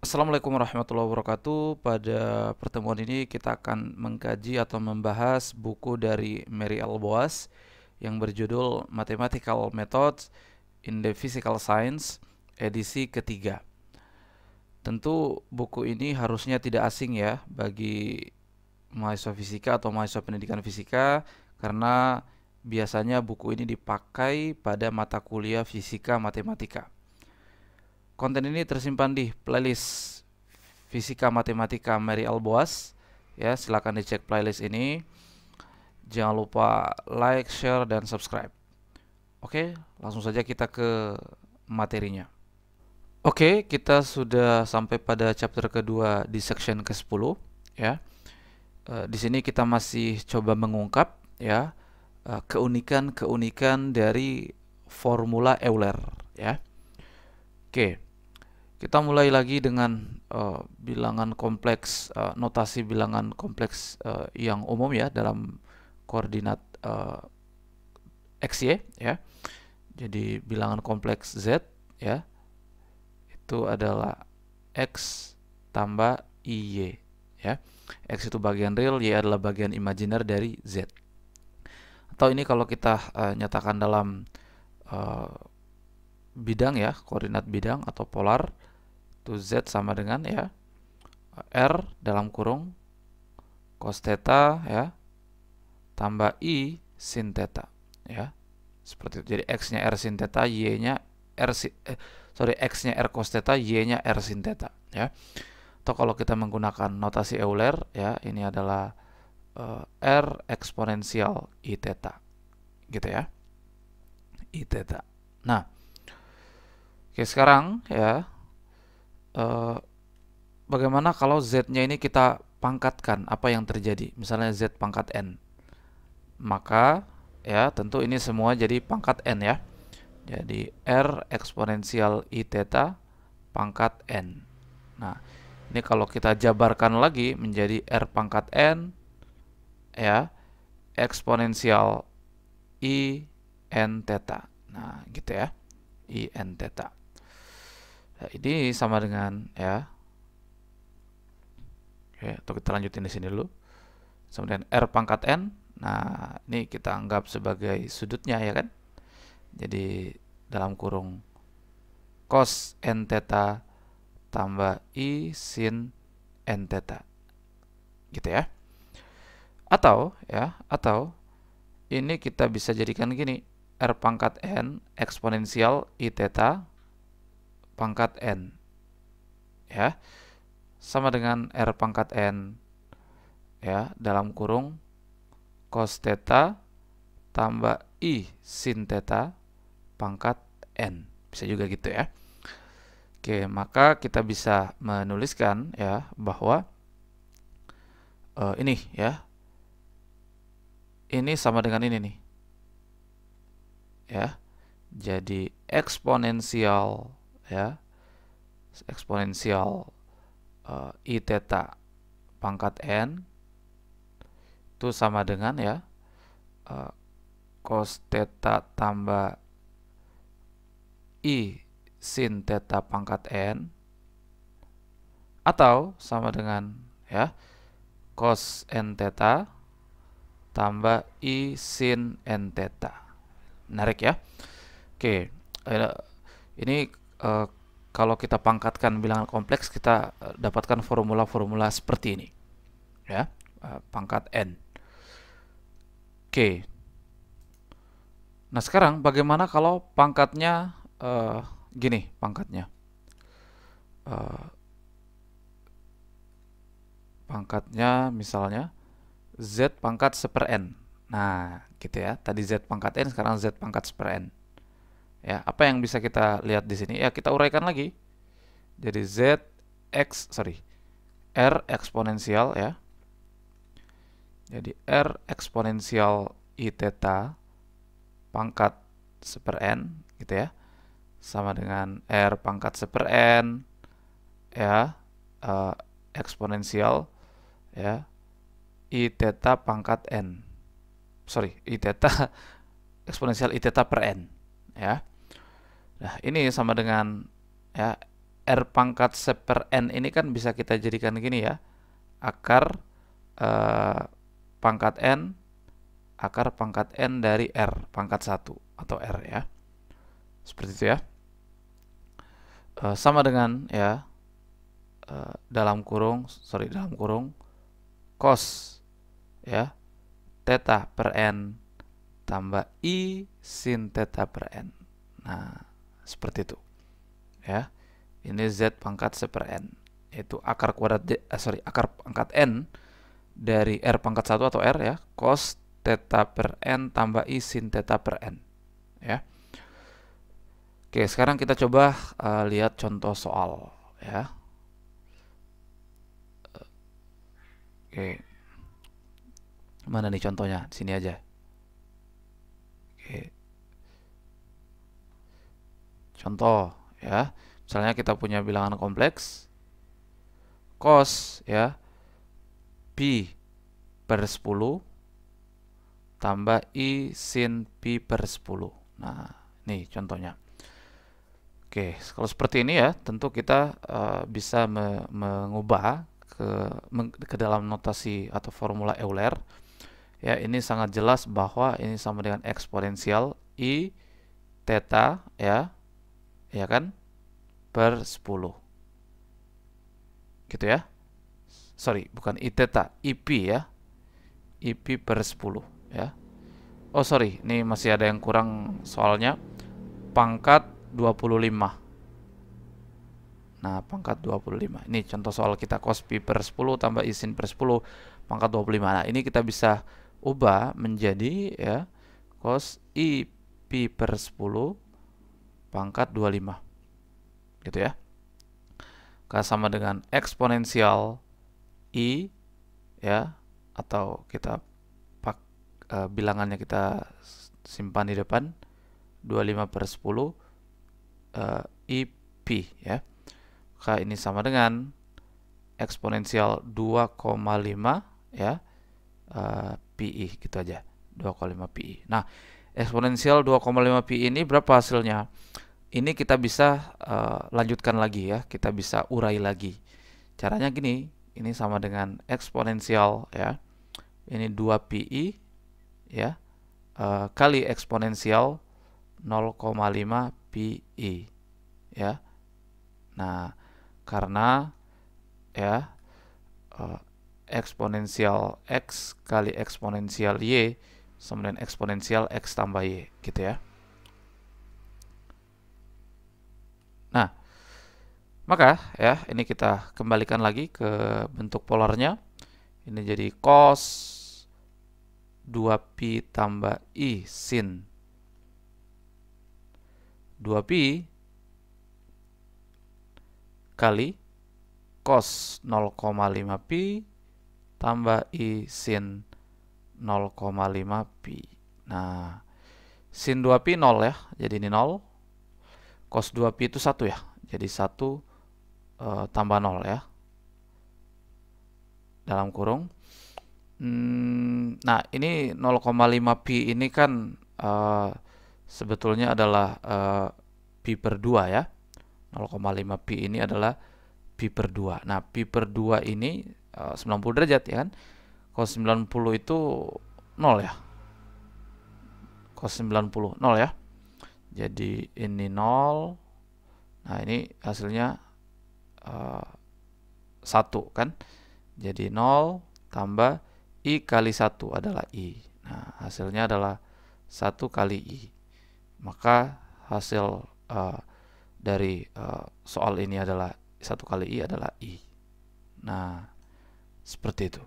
Assalamualaikum warahmatullahi wabarakatuh. Pada pertemuan ini kita akan mengkaji atau membahas buku dari Mary L. Boas yang berjudul Mathematical Methods in the Physical Science, edisi ketiga. Tentu buku ini harusnya tidak asing ya bagi mahasiswa fisika atau mahasiswa pendidikan fisika, karena biasanya buku ini dipakai pada mata kuliah fisika matematika. Konten ini tersimpan di playlist Fisika Matematika Mary L. Boas. Ya, silakan dicek playlist ini. Jangan lupa like, share, dan subscribe. Oke, langsung saja kita ke materinya. Oke, kita sudah sampai pada chapter kedua di section ke-10 ya. Di sini kita masih coba mengungkap ya keunikan-keunikan dari formula Euler ya. Oke. Kita mulai lagi dengan bilangan kompleks, notasi bilangan kompleks yang umum ya dalam koordinat XY ya. Jadi bilangan kompleks Z ya itu adalah X tambah IY ya. X itu bagian real, Y adalah bagian imajiner dari Z. Atau ini kalau kita nyatakan dalam bidang ya, koordinat bidang atau polar, itu Z sama dengan ya R dalam kurung cos theta ya tambah I sin theta ya, seperti itu. Jadi X-nya R sin theta, Y-nya X-nya R cos theta, Y-nya R sin theta ya. Atau kalau kita menggunakan notasi Euler ya, ini adalah R eksponensial I theta gitu ya, I theta. Nah, oke, sekarang ya bagaimana kalau Z-nya ini kita pangkatkan, apa yang terjadi? Misalnya Z pangkat N. Maka ya tentu ini semua jadi pangkat N ya. Jadi R eksponensial I theta pangkat N. Nah, ini kalau kita jabarkan lagi menjadi R pangkat N ya, eksponensial I N theta. Nah, gitu ya. I N theta. Nah, ini sama dengan ya. Oke, atau kita lanjutin di sini dulu. Sama dengan R pangkat N. Nah, ini kita anggap sebagai sudutnya ya kan. Jadi dalam kurung cos N theta tambah I sin N theta. Gitu ya. Atau ini kita bisa jadikan gini. R pangkat N eksponensial I theta pangkat N ya, sama dengan R pangkat N ya dalam kurung cos theta tambah I sin theta pangkat N. Bisa juga gitu ya. Oke, maka kita bisa menuliskan ya bahwa ini ya, ini sama dengan ini nih ya. Jadi eksponensial ya, eksponensial I theta pangkat N itu sama dengan ya cos theta tambah I sin theta pangkat N, atau sama dengan ya cos N theta tambah I sin N theta. Menarik ya. Oke, ini kalau kita pangkatkan bilangan kompleks, kita dapatkan formula-formula seperti ini ya, pangkat N. Oke. Nah, sekarang bagaimana kalau pangkatnya gini pangkatnya. Pangkatnya misalnya Z pangkat 1/n. Nah, gitu ya. Tadi Z pangkat N, sekarang Z pangkat 1/n. Ya, apa yang bisa kita lihat di sini? Ya, kita uraikan lagi. Jadi R eksponensial ya. Jadi R eksponensial I theta pangkat 1/n gitu ya, sama dengan R pangkat 1/n ya, eksponensial ya I theta pangkat N. I theta eksponensial I theta per N ya. Nah, ini sama dengan ya R pangkat seper N ini kan bisa kita jadikan gini ya, akar pangkat N, akar pangkat N dari R pangkat 1 atau R ya, seperti itu ya. Sama dengan ya, dalam kurung cos ya theta per N tambah I sin theta per N. Nah, seperti itu ya. Ini Z pangkat seper N, yaitu akar kuadrat akar pangkat N dari R pangkat 1 atau R ya, cos theta per N tambah I sin theta per N ya. Oke, sekarang kita coba lihat contoh soal ya. Oke, mana nih contohnya? Di sini aja. Oke, contoh ya. Misalnya kita punya bilangan kompleks cos ya pi per 10 tambah I sin pi per 10. Nah, ini contohnya. Oke, kalau seperti ini ya, tentu kita bisa mengubah ke dalam notasi atau formula Euler. Ya, ini sangat jelas bahwa ini sama dengan eksponensial I theta ya kan, per 10. Gitu ya. Sorry, bukan I theta, IP ya. IP per 10 ya. Oh, sorry, ini masih ada yang kurang soalnya. Pangkat 25. Nah, pangkat 25. Ini contoh soal kita, cos pi per 10 tambah I sin per 10 pangkat 25. Nah, ini kita bisa ubah menjadi ya cos I pi per 10 pangkat 25. Gitu ya. Sama dengan eksponensial I ya, atau kita bilangannya kita simpan di depan 25 per 10 I pi ya. Maka ini sama dengan eksponensial 2,5 ya pi gitu aja, 2,5 pi. Nah, eksponensial 2,5 pi ini berapa hasilnya? Ini kita bisa lanjutkan lagi ya, kita bisa urai lagi. Caranya gini, ini sama dengan eksponensial ya, ini 2 pi ya kali eksponensial 0,5 pi ya. Nah, karena ya eksponensial x kali eksponensial y sama dengan eksponensial x tambah y gitu ya. Nah, maka ya ini kita kembalikan lagi ke bentuk polarnya. Ini jadi cos 2pi tambah I sin 2pi kali cos 0,5 pi tambah I sin 0,5 pi. Nah, sin 2 pi 0 ya, jadi ini 0. Cos 2 pi itu 1 ya, jadi 1 tambah 0 ya, dalam kurung. Nah, ini 0,5 pi ini kan sebetulnya adalah pi per 2 ya. 0,5 pi ini adalah pi per 2. Nah, pi per 2 ini 90 derajat ya kan. Cos 90 itu 0 ya. Cos 90 0 ya. Jadi ini 0. Nah, ini hasilnya 1 kan. Jadi 0 tambah I kali 1 adalah I. Nah, hasilnya adalah 1 kali I. Maka hasil dari soal ini adalah 1 kali I adalah I. Nah, seperti itu.